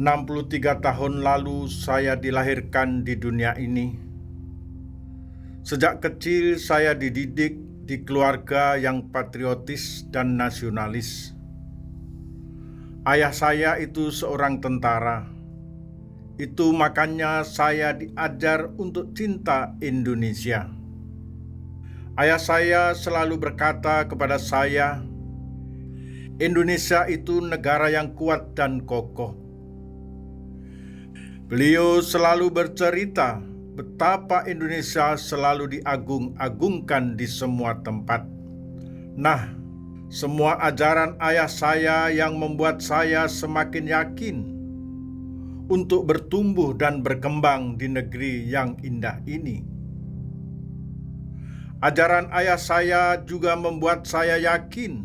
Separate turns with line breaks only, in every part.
63 tahun lalu saya dilahirkan di dunia ini. Sejak kecil saya dididik di keluarga yang patriotis dan nasionalis. Ayah saya itu seorang tentara. Itu makanya saya diajar untuk cinta Indonesia. Ayah saya selalu berkata kepada saya, Indonesia itu negara yang kuat dan kokoh. Beliau selalu bercerita betapa Indonesia selalu diagung-agungkan di semua tempat. Nah, semua ajaran ayah saya yang membuat saya semakin yakin untuk bertumbuh dan berkembang di negeri yang indah ini. Ajaran ayah saya juga membuat saya yakin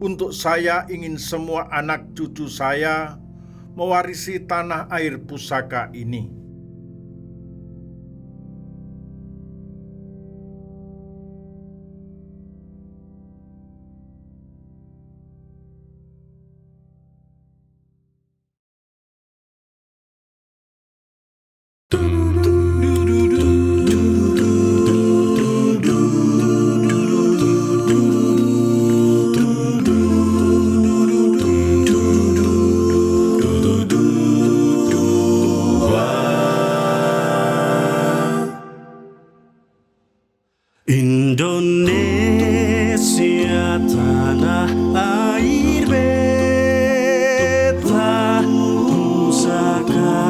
untuk saya ingin semua anak cucu saya mewarisi tanah air pusaka ini.
Indonesia tanah air beta pusaka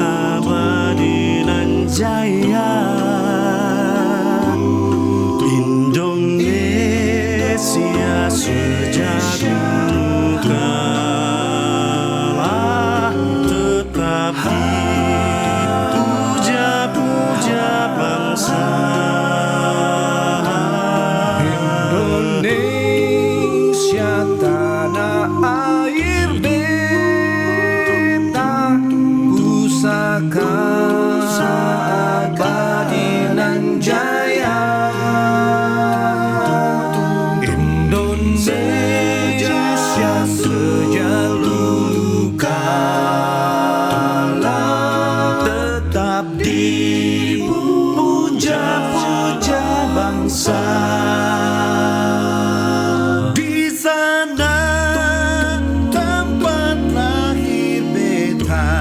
abadi nan jaya. Indonesia sejak dulu kala tetap dipuja-puja bangsa.
Abadi nan jaya. Indonesia sejak dulu kala tetap dipuja-puja bangsa. Di sana tempat lahir beta,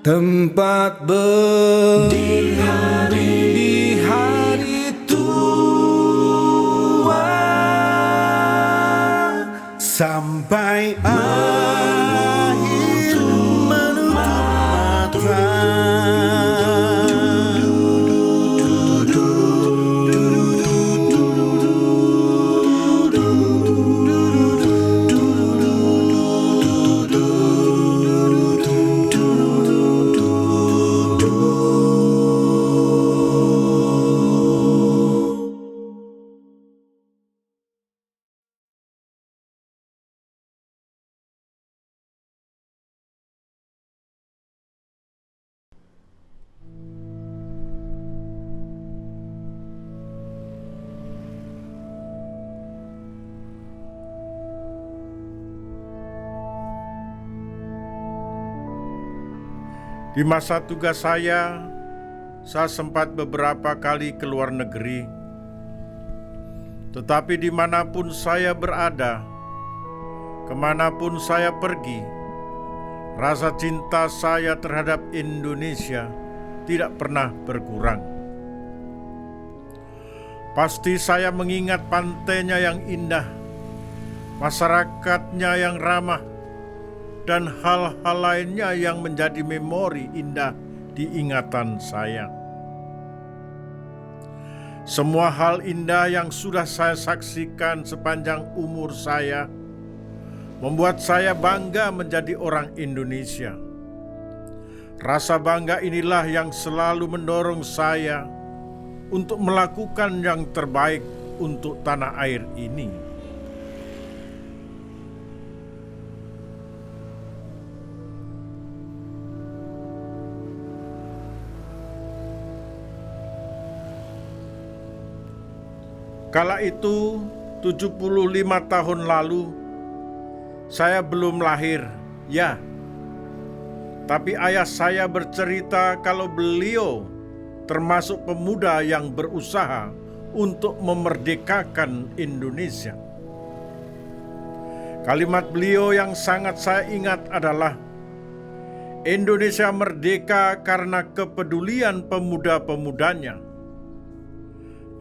tempat berdiri di hari tua sampai akhir menutup mata.
Di masa tugas saya sempat beberapa kali ke luar negeri. Tetapi dimanapun saya berada, kemanapun saya pergi, rasa cinta saya terhadap Indonesia tidak pernah berkurang. Pasti saya mengingat pantainya yang indah, masyarakatnya yang ramah, dan hal-hal lainnya yang menjadi memori indah di ingatan saya. Semua hal indah yang sudah saya saksikan sepanjang umur saya membuat saya bangga menjadi orang Indonesia. Rasa bangga inilah yang selalu mendorong saya untuk melakukan yang terbaik untuk tanah air ini. Kala itu 75 tahun lalu, saya belum lahir, ya. Tapi ayah saya bercerita kalau beliau termasuk pemuda yang berusaha untuk memerdekakan Indonesia. Kalimat beliau yang sangat saya ingat adalah, Indonesia merdeka karena kepedulian pemuda-pemudanya.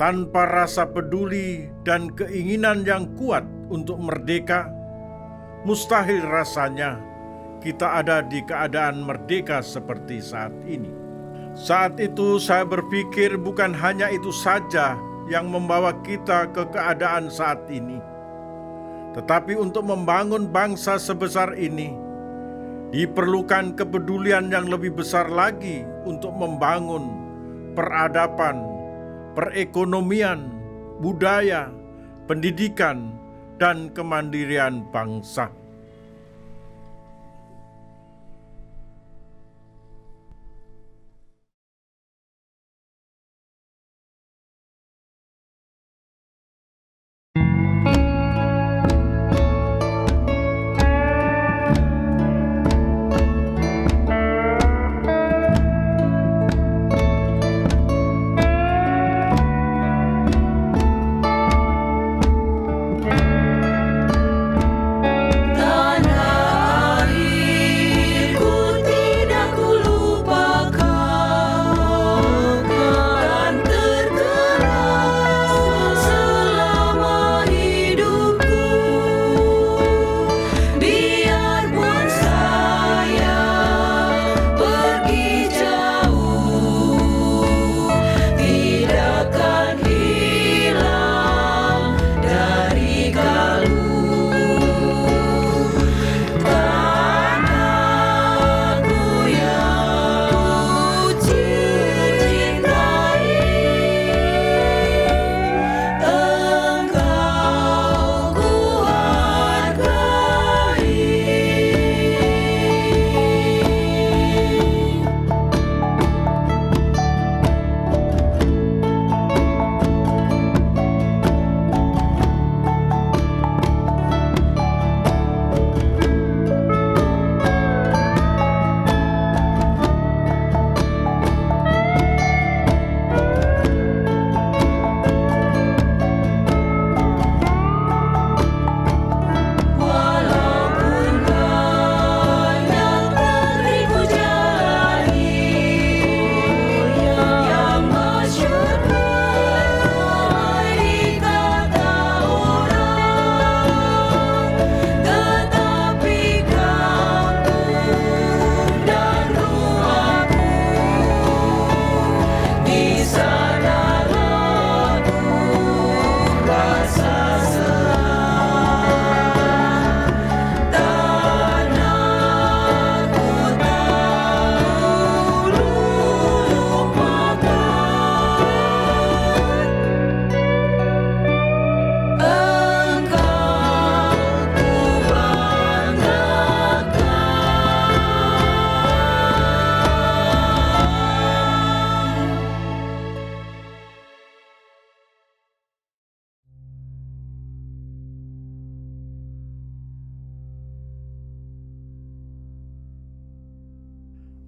Tanpa rasa peduli dan keinginan yang kuat untuk merdeka, mustahil rasanya kita ada di keadaan merdeka seperti saat ini. Saat itu saya berpikir bukan hanya itu saja yang membawa kita ke keadaan saat ini, tetapi untuk membangun bangsa sebesar ini, diperlukan kepedulian yang lebih besar lagi untuk membangun peradaban, perekonomian, budaya, pendidikan, dan kemandirian bangsa.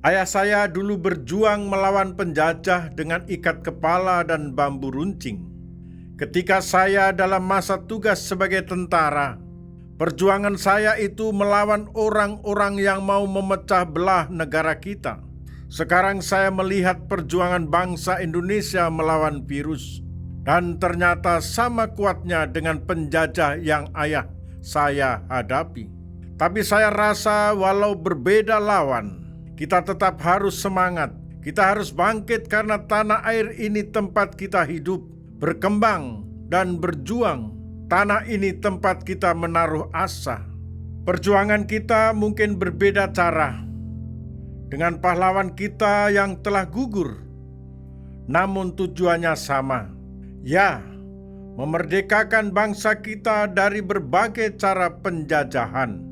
Ayah saya dulu berjuang melawan penjajah dengan ikat kepala dan bambu runcing. Ketika saya dalam masa tugas sebagai tentara, perjuangan saya itu melawan orang-orang yang mau memecah belah negara kita. Sekarang saya melihat perjuangan bangsa Indonesia melawan virus, dan ternyata sama kuatnya dengan penjajah yang ayah saya hadapi. Tapi saya rasa walau berbeda lawan, kita tetap harus semangat. Kita harus bangkit karena tanah air ini tempat kita hidup, berkembang, dan berjuang. Tanah ini tempat kita menaruh asa. Perjuangan kita mungkin berbeda cara dengan pahlawan kita yang telah gugur, namun tujuannya sama. Ya, memerdekakan bangsa kita dari berbagai cara penjajahan.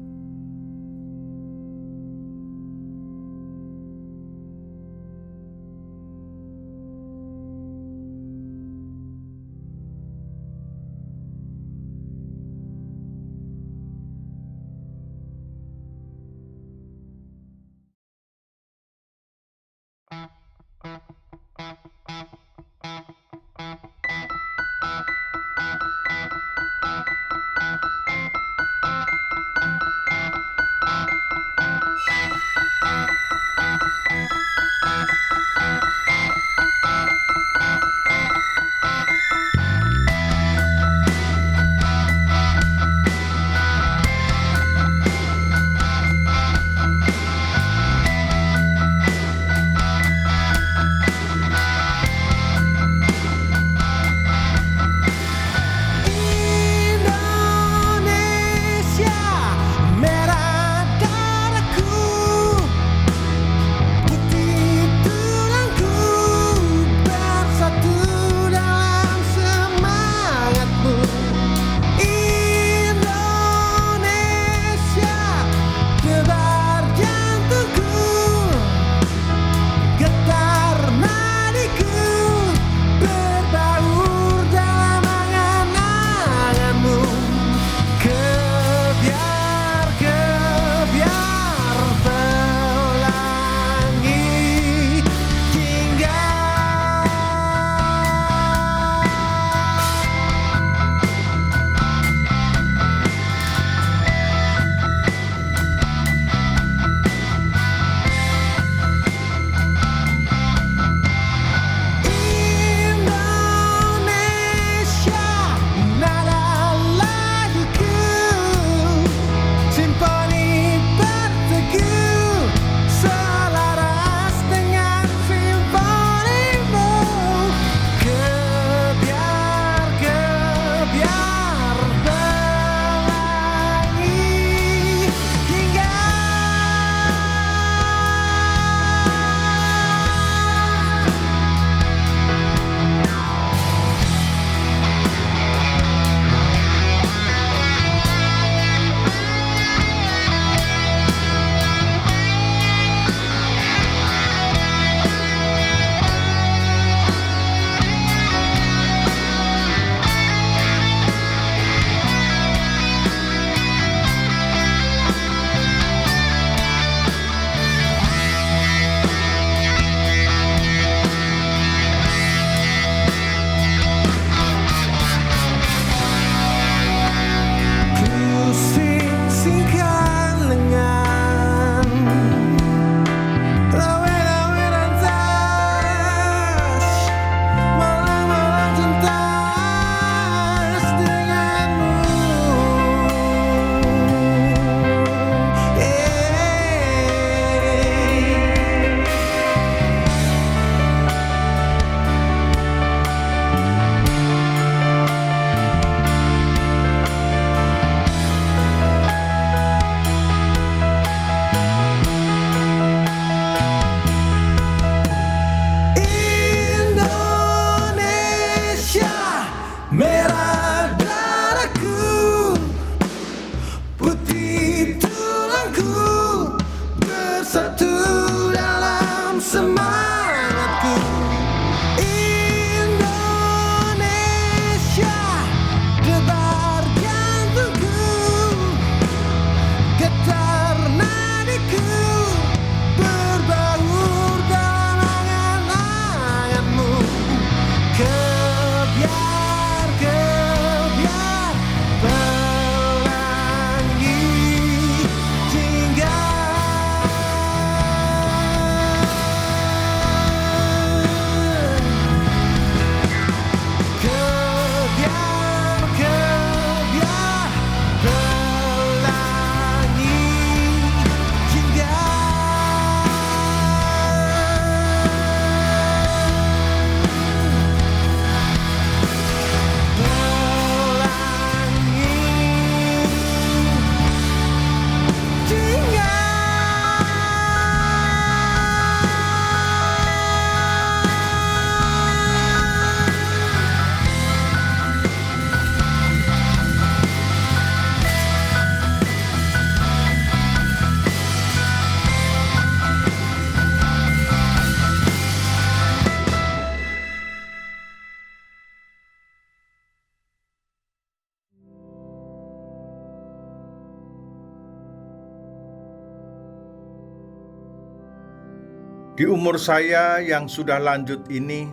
Di umur saya yang sudah lanjut ini,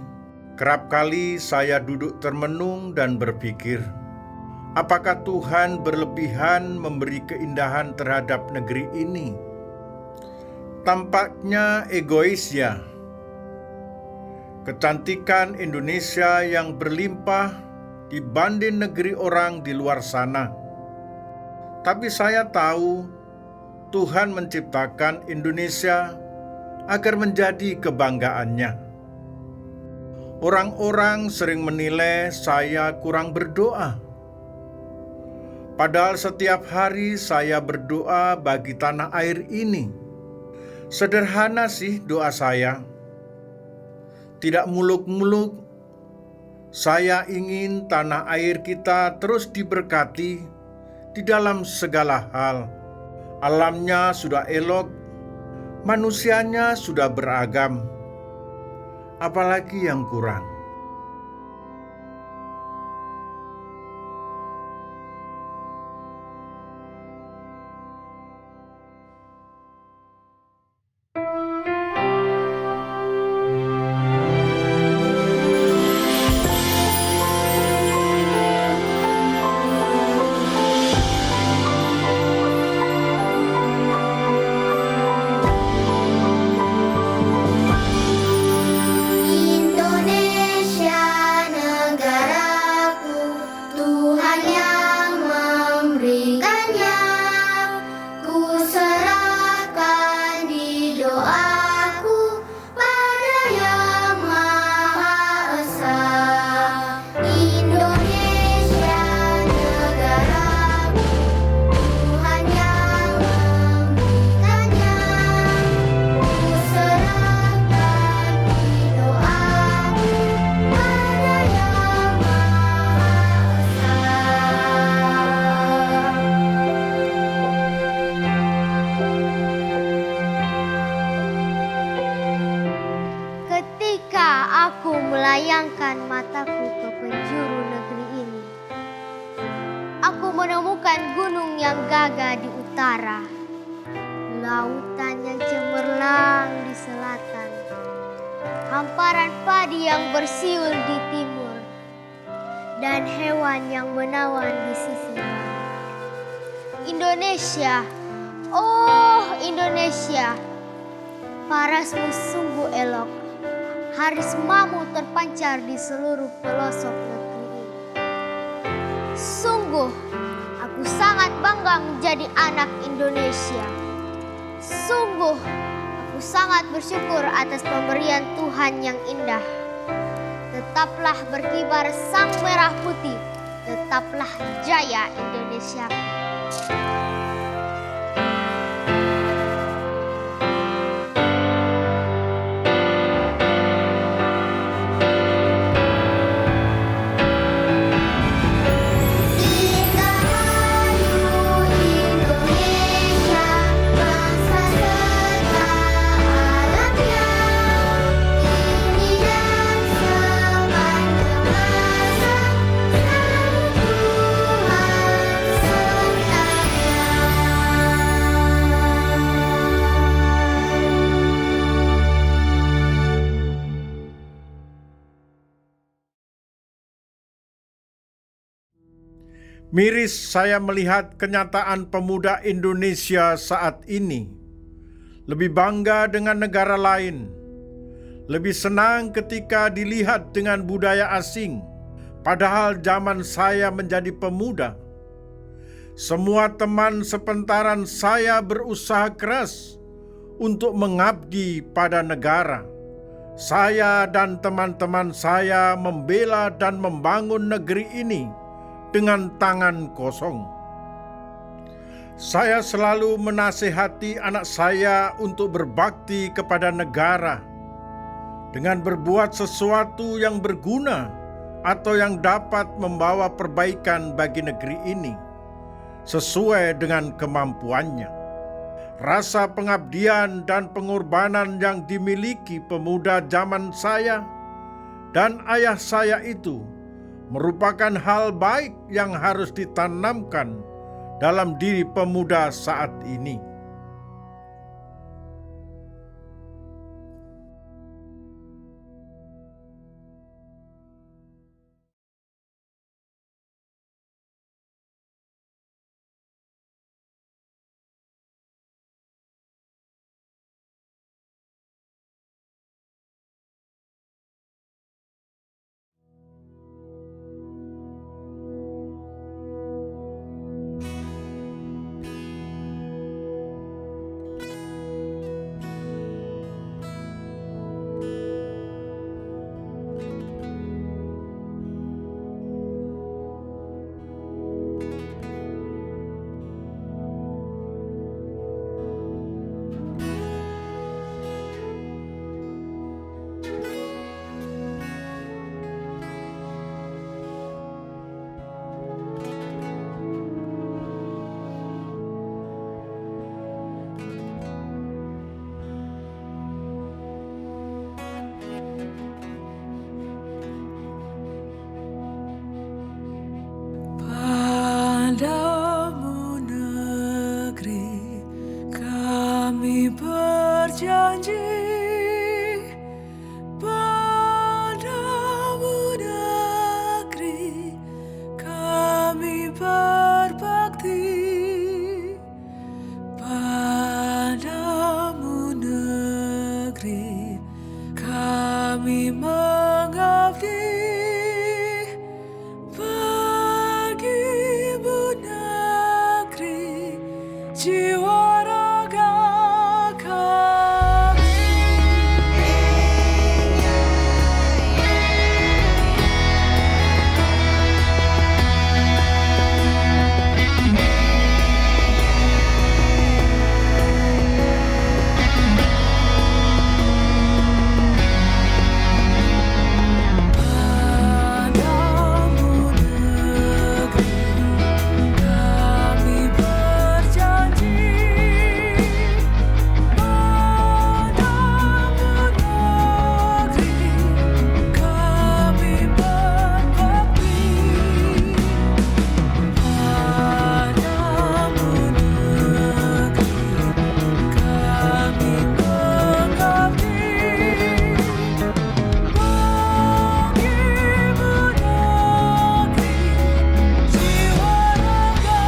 kerap kali saya duduk termenung dan berpikir, apakah Tuhan berlebihan memberi keindahan terhadap negeri ini? Tampaknya egois ya. Kecantikan Indonesia yang berlimpah dibanding negeri orang di luar sana. Tapi saya tahu Tuhan menciptakan Indonesia agar menjadi kebanggaannya. Orang-orang sering menilai saya kurang berdoa. Padahal setiap hari saya berdoa bagi tanah air ini. Sederhana sih doa saya. Tidak muluk-muluk. Saya ingin tanah air kita terus diberkati di dalam segala hal. Alamnya sudah elok, manusianya sudah beragam. Apalagi yang kurang?
melayangkan mataku ke penjuru negeri ini, aku menemukan gunung yang gagah di utara, lautan yang cemerlang di selatan, hamparan padi yang bersiul di timur, dan hewan yang menawan di sisi barat. Indonesia, oh Indonesia, parasmu sungguh elok. Harismamu terpancar di seluruh pelosok negeri ini. Sungguh, aku sangat bangga menjadi anak Indonesia. Sungguh, aku sangat bersyukur atas pemberian Tuhan yang indah. Tetaplah berkibar sang merah putih, tetaplah jaya Indonesia.
Miris saya melihat kenyataan pemuda Indonesia saat ini. Lebih bangga dengan negara lain. Lebih senang ketika dilihat dengan budaya asing. Padahal zaman saya menjadi pemuda. Semua teman sepentaran saya berusaha keras untuk mengabdi pada negara. Saya dan teman-teman saya membela dan membangun negeri ini dengan tangan kosong. Saya selalu menasihati anak saya untuk berbakti kepada negara dengan berbuat sesuatu yang berguna atau yang dapat membawa perbaikan bagi negeri ini sesuai dengan kemampuannya. Rasa pengabdian dan pengorbanan yang dimiliki pemuda zaman saya dan ayah saya itu merupakan hal baik yang harus ditanamkan dalam diri pemuda saat ini.
mengabdi bagi-Mu negeri, jiwa raga kami. Padamu negeri, kami berjanji. Padamu negeri, kami berbakti. Padamu negeri, kami mengabdi. Bagi-Mu negeri, jiwa raga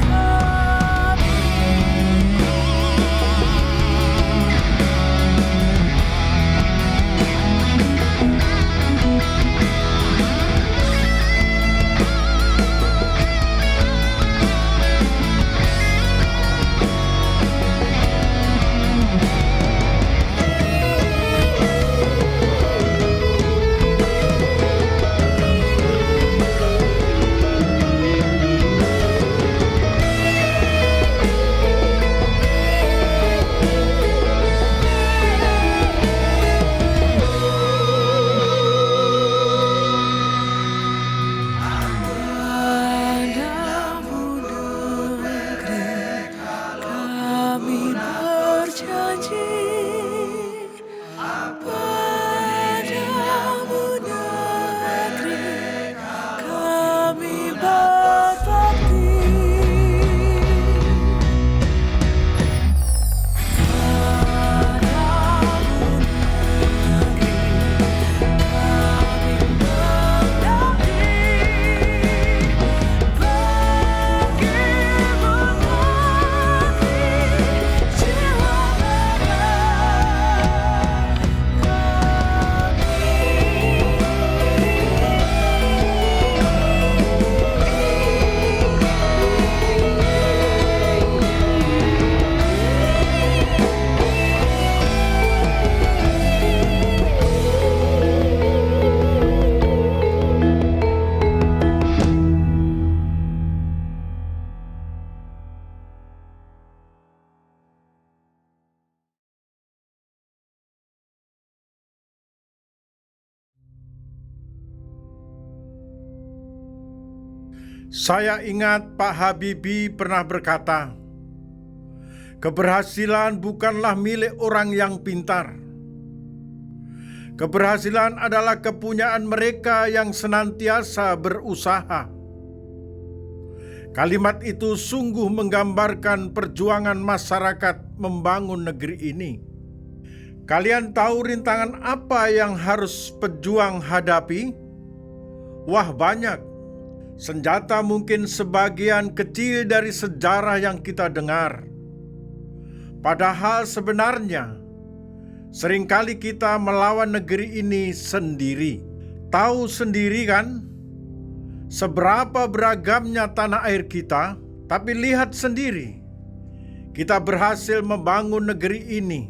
kami. Padamu negeri, kami berjanji. Padamu negeri, kami berbakti. Padamu negeri, kami mengabdi. Bagi-Mu negeri, jiwa raga
Saya ingat Pak Habibie pernah berkata, keberhasilan bukanlah milik orang yang pintar. Keberhasilan adalah kepunyaan mereka yang senantiasa berusaha. Kalimat itu sungguh menggambarkan perjuangan masyarakat membangun negeri ini. Kalian tahu rintangan apa yang harus pejuang hadapi? Wah, banyak. Senjata mungkin sebagian kecil dari sejarah yang kita dengar. Padahal sebenarnya, seringkali kita melawan negeri ini sendiri. Tahu sendiri kan, seberapa beragamnya tanah air kita, tapi lihat sendiri, kita berhasil membangun negeri ini.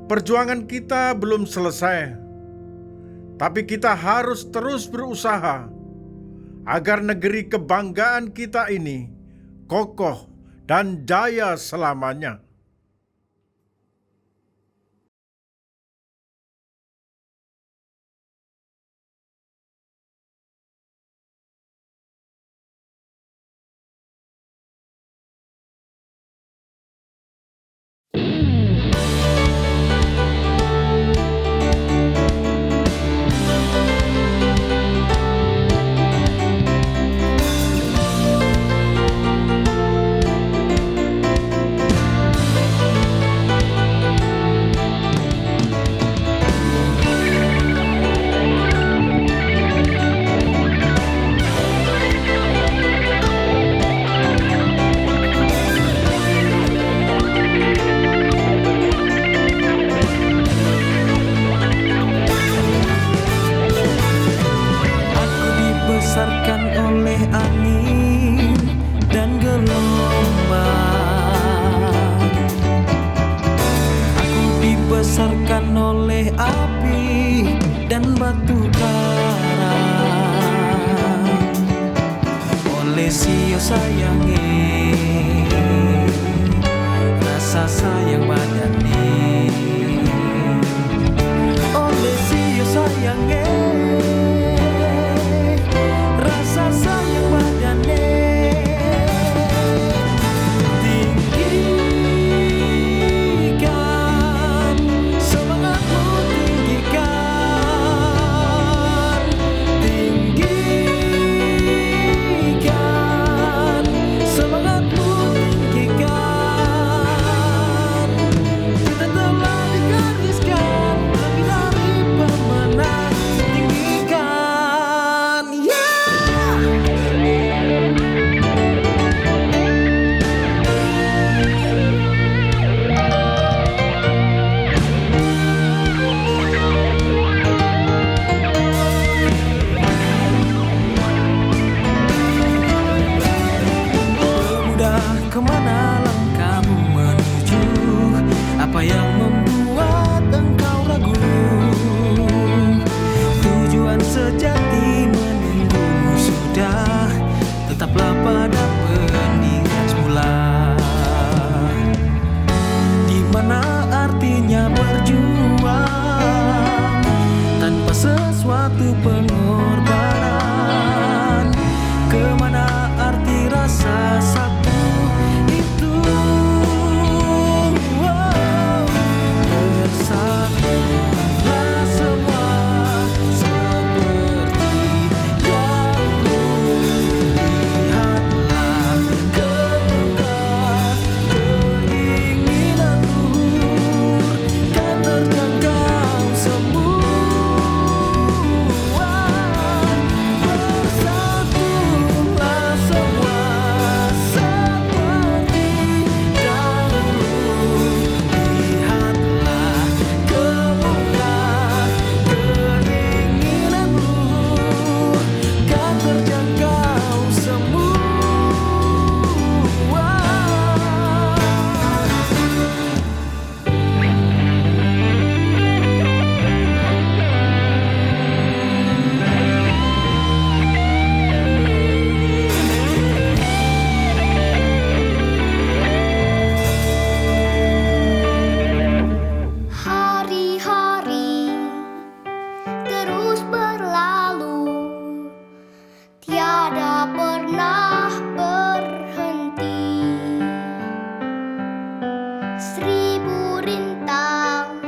Perjuangan kita belum selesai, tapi kita harus terus berusaha agar negeri kebanggaan kita ini kokoh dan jaya selamanya.
dan batu karang. Oleh sio sayange, rasa sayang badane. Oleh sio sayange, rasa sayang badane. Tinggikan semangatmu, tinggikan. Tinggikan semangatmu, tinggikan. Kita telah digariskan lebih dari pemenang. Tinggikan, yeah. Pemuda, kemana langkahmu menuju? Apa yang membuat engkau ragu? Tujuan sejati menunggumu sudah. Tetaplah pada pendirian semula. Di mana artinya berjuang tanpa sesuatu pengorbanan? Kemana arti rasa satu itu? Bersatulah semua seperti dahulu. Lihatlah kemuliaan keinginan luhur kan terjangkau semua. Bersatulah semua seperti dahulu. Lihatlah kemuliaan keinginan luhur kan terjangkau semua.
Hari-hari terus berlalu, tiada pernah berhenti. Seribu rintang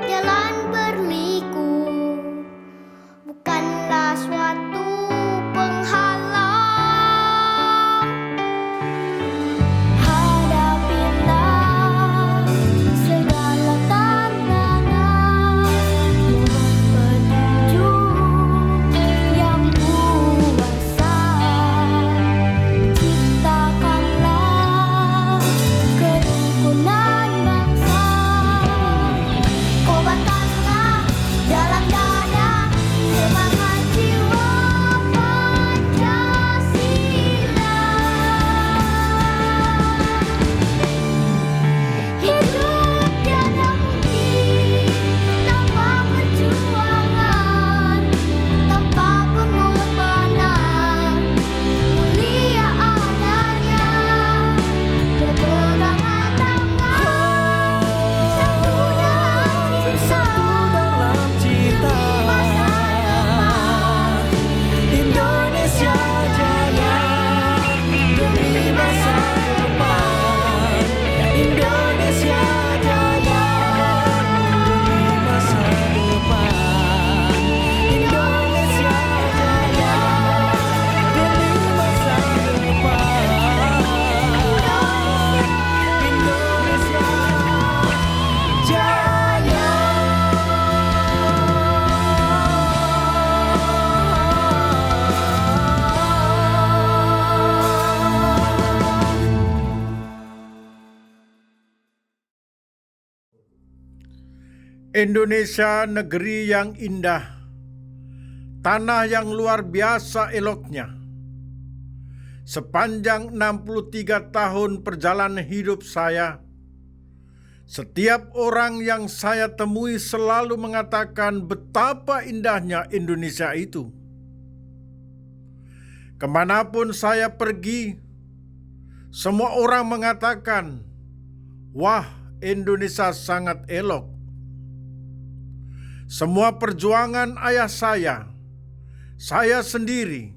jalan berliku, bukanlah suatu penghalang. Hadapilah segala tantangan, mohon petunjuk yang kuasa. Ciptakanlah kerukunan bangsa, kobarkanlah dalam dada semangat jiwa Pancasila. Hidup tiada mungkin tanpa perjuangan, tanpa pengorbanan. Mulia adanya peperangan tangan, satu dalam cinta.
Indonesia jaya demi masa depan. Indonesia jaya demi masa depan. Indonesia jaya demi masa depan. Indonesia jaya.
Indonesia negeri yang indah, tanah yang luar biasa eloknya. Sepanjang 63 tahun perjalanan hidup saya, Setiap orang yang saya temui selalu mengatakan betapa indahnya Indonesia itu. Kemanapun saya pergi, semua orang mengatakan, "Wah, Indonesia sangat elok." Semua perjuangan ayah saya sendiri,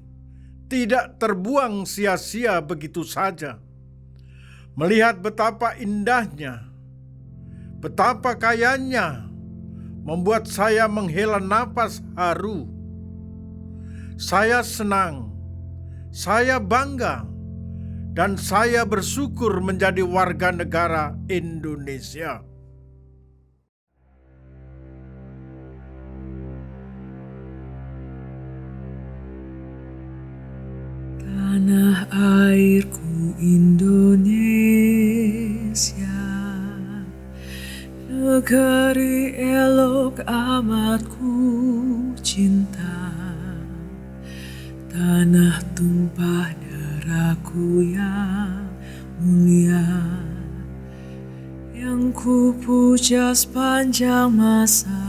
tidak terbuang sia-sia begitu saja. Melihat betapa indahnya, betapa kayanya, membuat saya menghela napas haru. Saya senang, saya bangga, dan saya bersyukur menjadi warga negara Indonesia.
Tanah airku Indonesia, negeri elok amat ku cinta. Tanah tumpah darahku yang mulia, yang ku puja sepanjang masa.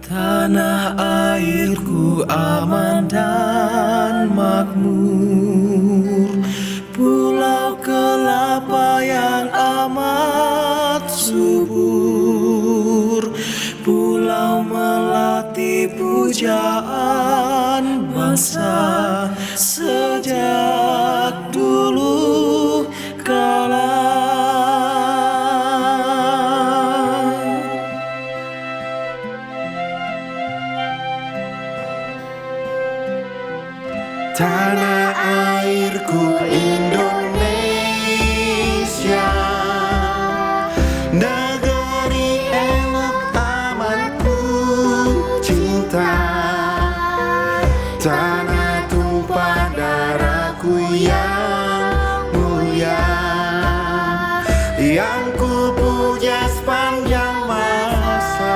Tanah airku aman dan makmur, pulau kelapa yang amat subur, pulau melati pujaan bangsa sejak dulu kala.
Tanah airku Indonesia, negeri elok amat ku cinta. Tanah tumpah darahku yang mulia, yang ku puja sepanjang masa.